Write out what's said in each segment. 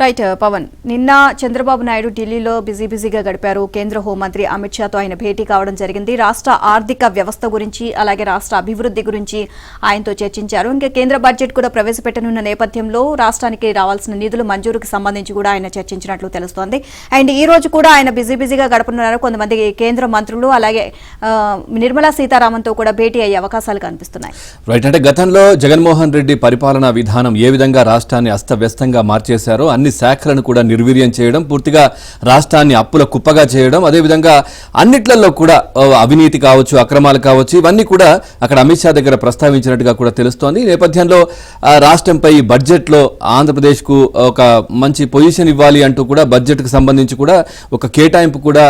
Right Pawan, నిన్న చంద్రబాబు నాయుడు ఢిల్లీలో బిజీగా గడిపారు. కేంద్ర హోంమంత్రి అమిత్ షాతో ఆయన భేటీ కావడం జరిగింది. రాష్ట్ర ఆర్థిక వ్యవస్థ గురించి అలాగే రాష్ట్ర అభివృద్ధి గురించి ఆయనతో చర్చించారు. ఇంకా కేంద్ర బడ్జెట్ కూడా ప్రవేశపెట్టనున్న నేపథ్యంలో రాష్ట్రానికి రావాల్సిన నిధుల మంజూరుకు సంబంధించి కూడా ఆయన చర్చించినట్లు తెలుస్తోంది. అండ్ ఈ రోజు కూడా ఆయన బిజీగా గడపనున్నారు. కొంతమంది కేంద్ర మంత్రులు అలాగే నిర్మలా సీతారామన్తో కూడా భేటీ అయ్యే అవకాశాలు కనిపిస్తున్నాయి. రైట్, అంటే గతంలో జగన్మోహన్ రెడ్డి పరిపాలనా విధానం ఏ విధంగా రాష్ట్రాన్ని అస్తవ్యస్తంగా మార్చేశారో అన్ని శాఖలను కూడా నిర్వీర్యం చేయడం, పూర్తిగా రాష్ట్రాన్ని అప్పుల కుప్పగా చేయడం, అదేవిధంగా అన్నిట్లలో కూడా అవినీతి కావచ్చు, అక్రమాలు కావచ్చు, ఇవన్నీ కూడా అక్కడ అమిత్ షా దగ్గర ప్రస్తావించినట్టుగా కూడా తెలుస్తోంది. ఈ నేపథ్యంలో రాష్ట్రంపై బడ్జెట్లో ఆంధ్రప్రదేశ్కు ఒక మంచి పొజిషన్ ఇవ్వాలి అంటూ కూడా బడ్జెట్కు సంబంధించి కూడా ఒక కేటాయింపు కూడా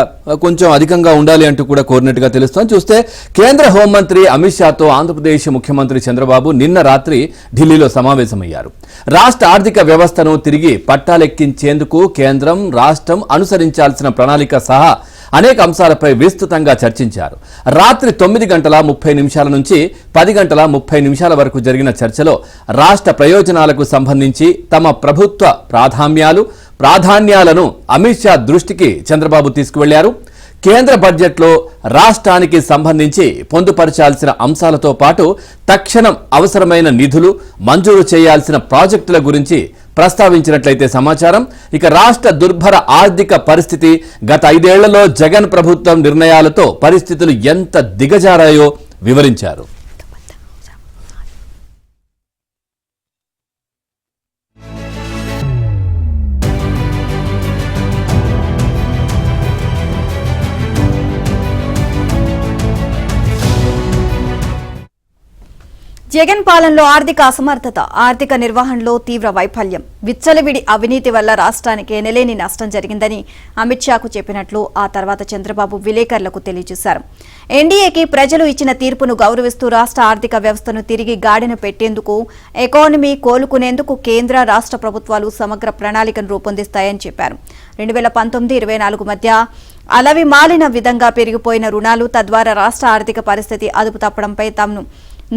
కొంచెం అధికంగా ఉండాలి అంటూ కూడా కోరినట్టుగా తెలుస్తోంది. చూస్తే కేంద్ర హోంమంత్రి అమిత్ షాతో ఆంధ్రప్రదేశ్ ముఖ్యమంత్రి చంద్రబాబు నిన్న రాత్రి ఢిల్లీలో సమావేశమయ్యారు. రాష్ట్ర ఆర్థిక వ్యవస్థను తిరిగి పట్టాలెక్కించేందుకు కేంద్రం, రాష్ట్రం అనుసరించాల్సిన ప్రణాళిక సహా అనేక అంశాలపై విస్తృతంగా చర్చించారు. రాత్రి 9:30 నుంచి 10:30 వరకు జరిగిన చర్చలో రాష్ట్ర ప్రయోజనాలకు సంబంధించి తమ ప్రభుత్వ ప్రాధాన్యాలను అమిత్ షా దృష్టికి చంద్రబాబు తీసుకువెళ్లారు. కేంద్ర బడ్జెట్లో రాష్ట్రానికి సంబంధించి పొందుపరచాల్సిన అంశాలతో పాటు తక్షణం అవసరమైన నిధులు మంజూరు చేయాల్సిన ప్రాజెక్టుల గురించి ప్రస్తావించినట్లయితే సమాచారం. ఇక రాష్ట్ర దుర్భర ఆర్థిక పరిస్థితి, గత 5 ఏళ్లలో జగన్ ప్రభుత్వం నిర్ణయాలతో పరిస్థితులు ఎంత దిగజారాయో వివరించారు. జగన్ పాలనలో ఆర్థిక అసమర్థత, ఆర్థిక నిర్వహణలో తీవ్ర వైఫల్యం, విచ్చలవిడి అవినీతి వల్ల రాష్ట్రానికి ఎనలేని నష్టం జరిగిందని అమిత్ షాకు చెప్పినట్లు ఆ తర్వాత చంద్రబాబు విలేకరులకు తెలియజేశారు. ఎన్డీఏకి ప్రజలు ఇచ్చిన తీర్పును గౌరవిస్తూ రాష్ట్ర ఆర్థిక వ్యవస్థను తిరిగి గాడిన పెట్టేందుకు, ఎకానమీ కోలుకునేందుకు కేంద్ర రాష్ట్ర ప్రభుత్వాలు సమగ్ర ప్రణాళికను రూపొందిస్తాయని చెప్పారు. 2019-24 మధ్య అలవి మాలిన విధంగా పెరిగిపోయిన రుణాలు, తద్వారా రాష్ట్ర ఆర్థిక పరిస్థితి అదుపు తప్పడంపై తాను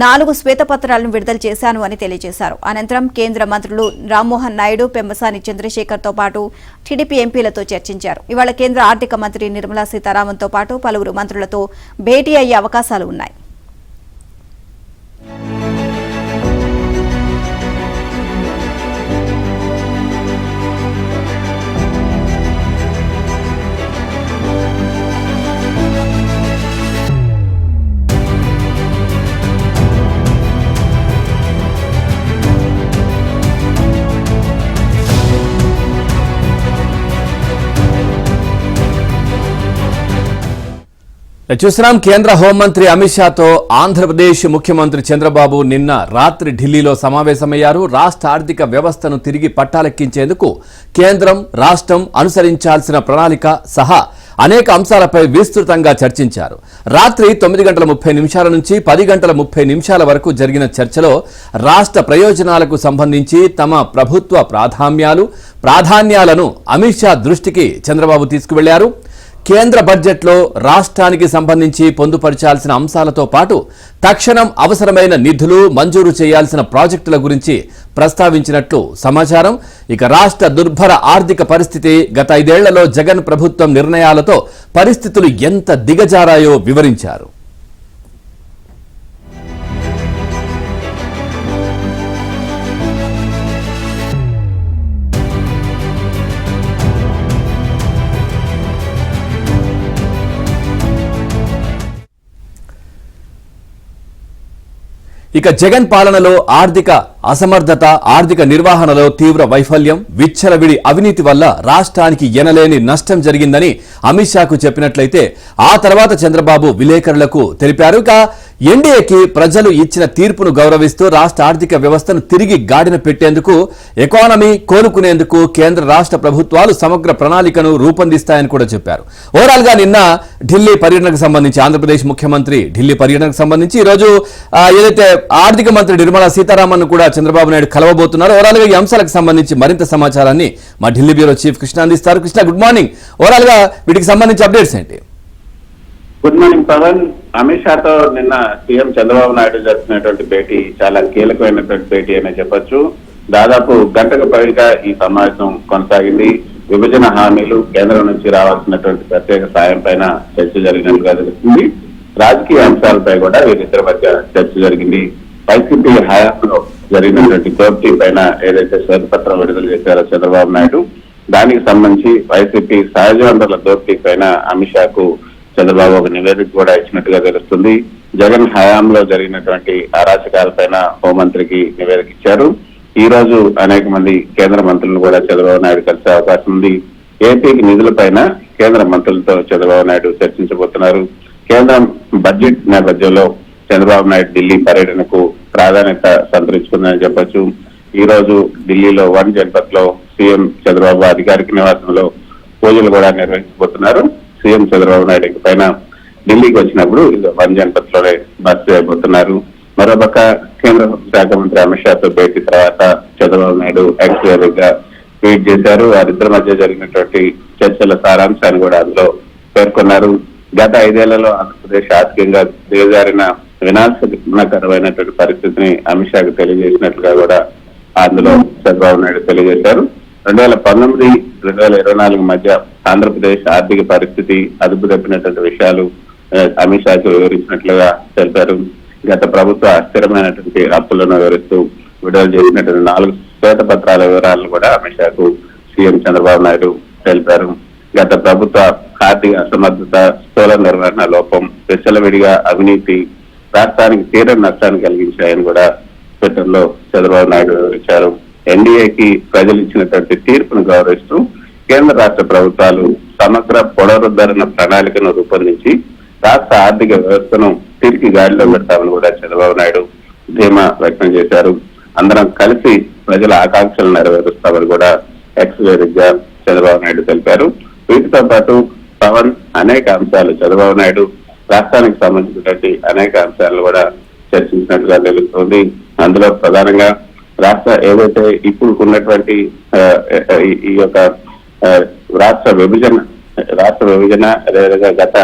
4 శ్వేతపత్రాలను విడుదల చేశాను అని తెలియజేశారు. అనంతరం కేంద్ర మంత్రులు రామ్మోహన్ నాయుడు, పెమ్మసాని చంద్రశేఖర్తో పాటు టీడీపీ ఎంపీలతో చర్చించారు. ఇవాళ కేంద్ర ఆర్థిక మంత్రి నిర్మలా సీతారామన్తో పాటు పలువురు మంత్రులతో భేటీ అయ్యే అవకాశాలు ఉన్నాయి. చూస్తున్నాం, కేంద్ర హోంమంత్రి అమిత్ షాతో ఆంధ్రప్రదేశ్ ముఖ్యమంత్రి చంద్రబాబు నిన్న రాత్రి ఢిల్లీలో సమావేశమయ్యారు. రాష్ట్ర ఆర్థిక వ్యవస్థను తిరిగి పట్టాలెక్కించేందుకు కేంద్రం, రాష్ట్రం అనుసరించాల్సిన ప్రణాళిక సహా అనేక అంశాలపై విస్తృతంగా చర్చించారు. రాత్రి 9:30 నుంచి 10:30 వరకు జరిగిన చర్చలో రాష్ట్ర ప్రయోజనాలకు సంబంధించి తమ ప్రభుత్వ ప్రాధాన్యాలను అమిత్ షా దృష్టికి చంద్రబాబు తీసుకువెళ్లారు. కేంద్ర బడ్జెట్లో రాష్ట్రానికి సంబంధించి పొందుపరచాల్సిన అంశాలతో పాటు తక్షణం అవసరమైన నిధులు మంజూరు చేయాల్సిన ప్రాజెక్టుల గురించి ప్రస్తావించినట్లు సమాచారం. ఇక రాష్ట్ర దుర్భర ఆర్థిక పరిస్థితి, గత 5 ఏళ్లలో జగన్ ప్రభుత్వం నిర్ణయాలతో పరిస్థితులు ఎంత దిగజారాయో వివరించారు. ఇక జగన్ పాలనలో ఆర్థిక అసమర్థత, ఆర్థిక నిర్వహణలో తీవ్ర వైఫల్యం, విచ్చలవిడి అవినీతి వల్ల రాష్ట్రానికి ఎనలేని నష్టం జరిగిందని అమిత్ షాకు చెప్పినట్లయితే ఆ తర్వాత చంద్రబాబు విలేకరులకు తెలిపారు. ఇక ఎన్డీఏకి ప్రజలు ఇచ్చిన తీర్పును గౌరవిస్తూ రాష్ట్ర ఆర్థిక వ్యవస్థను తిరిగి గాడిన పెట్టేందుకు, ఎకానమీ కోలుకునేందుకు కేంద్ర రాష్ట్ర ప్రభుత్వాలు సమగ్ర ప్రణాళికను రూపొందిస్తాయని కూడా చెప్పారు. ఓవరాల్ గా నిన్న ఢిల్లీ పర్యటనకు సంబంధించి, ఆంధ్రప్రదేశ్ ముఖ్యమంత్రి ఢిల్లీ పర్యటనకు సంబంధించి ఈరోజు ఏదైతే ఆర్థిక మంత్రి నిర్మలా సీతారామన్ కూడా చంద్రబాబు నాయుడు కలవబోతున్నారు. ఓవరాల్ గా ఈ అంశాలకు సంబంధించి మరింత సమాచారాన్ని మా ఢిల్లీ బ్యూరో చీఫ్ కృష్ణ అందిస్తారు. Krishna, good morning. ఓవరాల్ గా వీటికి సంబంధించి అప్డేట్స్ ఏంటి? Good morning Pawan. అమిత్ షాతో నిన్న సీఎం చంద్రబాబు నాయుడు జరిపినటువంటి భేటీ చాలా కీలకమైనటువంటి భేటీ అనే చెప్పొచ్చు. దాదాపు గంటకు పైగా ఈ సమావేశం కొనసాగింది. విభజన హామీలు, కేంద్రం నుంచి రావాల్సినటువంటి ప్రత్యేక సాయం పైన చర్చ జరిగినట్లుగా తెలుస్తుంది. రాజకీయ అంశాలపై కూడా వీరిద్దరి మధ్య చర్చ జరిగింది. వైసీపీ హయాంలో జరిగినటువంటి దోపిడీ పైన ఏదైతే శ్వేతపత్రం విడుదల చేశారో చంద్రబాబు నాయుడు, దానికి సంబంధించి వైసీపీ సహజ వనరుల దోపిడీ పైన అమిత్ షాకు చంద్రబాబు ఒక నివేదిక కూడా ఇచ్చినట్టుగా తెలుస్తుంది. జగన్ హయాంలో జరిగినటువంటి అరాచకాలపైన హోంమంత్రికి నివేదిక ఇచ్చారు. ఈ రోజు అనేక మంది కేంద్ర మంత్రులను కూడా చంద్రబాబు నాయుడు కలిసే అవకాశం ఉంది. ఏపీకి నిధులపైన కేంద్ర మంత్రులతో చంద్రబాబు నాయుడు చర్చించబోతున్నారు. కేంద్రం బడ్జెట్ నేపథ్యంలో చంద్రబాబు నాయుడు ఢిల్లీ పర్యటనకు ప్రాధాన్యత సంతరించుకుందని చెప్పొచ్చు. ఈ రోజు ఢిల్లీలో వన్ జన్పథ్ లో సీఎం చంద్రబాబు అధికారిక నివాసంలో పూజలు కూడా నిర్వహించబోతున్నారు. సీఎం చంద్రబాబు నాయుడు పైన ఢిల్లీకి వచ్చినప్పుడు వన్ జన్పథ్ లోనే బస్ చేయబోతున్నారు. మరోపక్క కేంద్ర శాఖ మంత్రి అమిత్ షాతో భేటీ తర్వాత చంద్రబాబు నాయుడు ఎక్స్ వేదికగా ట్వీట్ చేశారు. వారిద్దరి మధ్య జరిగినటువంటి చర్చల సారాంశాన్ని కూడా అందులో పేర్కొన్నారు. గత 5 ఏళ్లలో ఆంధ్రప్రదేశ్ ఆర్థికంగా దిగజారిన వినాశకరమైనటువంటి పరిస్థితిని అమిత్ షాకు తెలియజేసినట్లుగా కూడా అందులో చంద్రబాబు నాయుడు తెలియజేశారు. 2019-2024 మధ్య ఆంధ్రప్రదేశ్ ఆర్థిక పరిస్థితి అదుపు తప్పినటువంటి విషయాలు అమిత్ షాకు వివరించినట్లుగా తెలిపారు. గత ప్రభుత్వ అస్థిరమైనటువంటి అప్పులను వివరిస్తూ విడుదల చేసినటువంటి 4 శ్వేతపత్రాల వివరాలను కూడా అమిత్ షాకు సీఎం చంద్రబాబు నాయుడు తెలిపారు. గత ప్రభుత్వ ఆర్థిక అసమర్థత, స్థూల నిర్వహణ లోపం, విచ్చలవిడిగా అవినీతి రాష్ట్రానికి తీరని నష్టాన్ని కలిగించాయని కూడా ట్విట్టర్ లో చంద్రబాబు నాయుడు వివరించారు. ఎన్డీఏకి ప్రజలు ఇచ్చినటువంటి తీర్పును గౌరవిస్తూ కేంద్ర రాష్ట్ర ప్రభుత్వాలు సమగ్ర పునరుద్ధరణ ప్రణాళికను రూపొందించి రాష్ట్ర ఆర్థిక వ్యవస్థను తిరిగి గాడిలో పెడతామని కూడా చంద్రబాబు నాయుడు ధీమా వ్యక్తం చేశారు. అందరం కలిసి ప్రజల ఆకాంక్షలు నెరవేరుస్తామని కూడా ఎక్స్ వేదికగా చంద్రబాబు నాయుడు తెలిపారు. వీటితో పాటు పవన్ అనేక అంశాలు చంద్రబాబు నాయుడు రాష్ట్రానికి సంబంధించినటువంటి అనేక అంశాలను కూడా చర్చించినట్టుగా తెలుస్తోంది. అందులో ప్రధానంగా రాష్ట్ర ఏదైతే ఇప్పుడు ఉన్నటువంటి ఈ యొక్క రాష్ట్ర విభజన అదేవిధంగా గత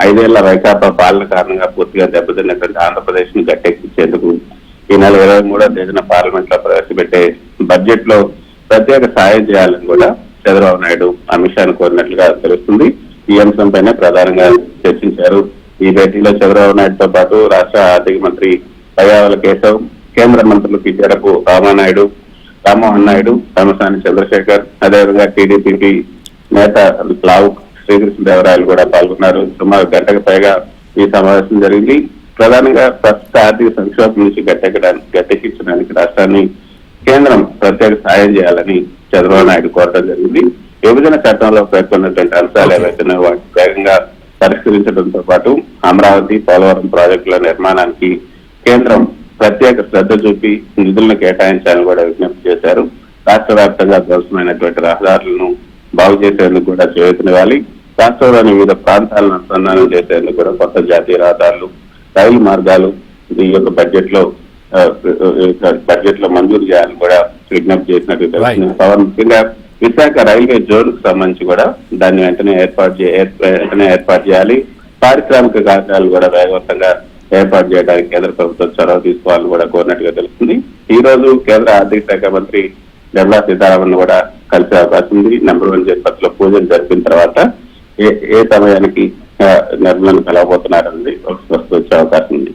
5 ఏళ్ల వైకాపా పాలన కారణంగా పూర్తిగా దెబ్బతిన్నటువంటి ఆంధ్రప్రదేశ్ ను గట్టెక్కించేందుకు ఈ నెల 23వ తేదీన పార్లమెంట్ లో ప్రవేశపెట్టే బడ్జెట్ లో ప్రత్యేక సాయం చేయాలని కూడా చంద్రబాబు నాయుడు అమిత్ షాను కోరినట్లుగా తెలుస్తుంది. ఈ అంశం పైన ప్రధానంగా చర్చించారు. ఈ భేటీలో చంద్రబాబు నాయుడుతో పాటు రాష్ట్ర ఆర్థిక మంత్రి పయ్యావుల కేశవ్, కేంద్ర మంత్రులు కిజరపు రామ్మోహన్ నాయుడు, తమసాని చంద్రశేఖర్, అదేవిధంగా టీడీపీ నేత లావు శ్రీకృష్ణదేవరాయలు కూడా పాల్గొన్నారు. సుమారు గంటకు పైగా ఈ సమావేశం జరిగింది. ప్రధానంగా ప్రస్తుత ఆర్థిక సంక్షోభం నుంచి గట్టెక్కించడానికి రాష్ట్రాన్ని కేంద్రం ప్రత్యేక సాయం చేయాలని చంద్రబాబు నాయుడు కోరడం జరిగింది. విభజన చట్టంలో పేర్కొన్నటువంటి అంశాలు ఏవైతున్నాయో వాటిని వేగంగా పరిష్కరించడంతో పాటు అమరావతి, పోలవరం ప్రాజెక్టుల నిర్మాణానికి కేంద్రం ప్రత్యేక శ్రద్ధ చూపి నిధులను కేటాయించాలని కూడా విజ్ఞప్తి చేశారు. రాష్ట్ర వ్యాప్తంగా ధ్వంసమైనటువంటి రహదారులను బాగు చేసేందుకు కూడా చేయూతనివ్వాలి. రాష్ట్రంలోని వివిధ ప్రాంతాలను అనుసంధానం చేసేందుకు కూడా కొత్త జాతీయ రహదారులు, రైలు మార్గాలు ఈ యొక్క బడ్జెట్ లో మంజూరు చేయాలని కూడా విజ్ఞప్తి చేసినట్టు తెలుస్తుంది. పవన్ ముఖ్యంగా విశాఖ రైల్వే జోన్ కు సంబంధించి కూడా దాన్ని వెంటనే ఏర్పాటు చేయాలి. పారిశ్రామిక కార్యాలు కూడా వేగవంతంగా ఏర్పాటు చేయడానికి కేంద్ర ప్రభుత్వం చొరవ తీసుకోవాలని కూడా కోరినట్టుగా తెలుస్తుంది. ఈ రోజు కేంద్ర ఆర్థిక శాఖ మంత్రి నిర్మలా సీతారామన్ కూడా కలిసే అవకాశం ఉంది. నెంబర్ 1 జన్పథ్ లో పూజలు జరిపిన తర్వాత ఏ సమయానికి నిర్మలను కలవబోతున్నారన్నది వచ్చే అవకాశం ఉంది.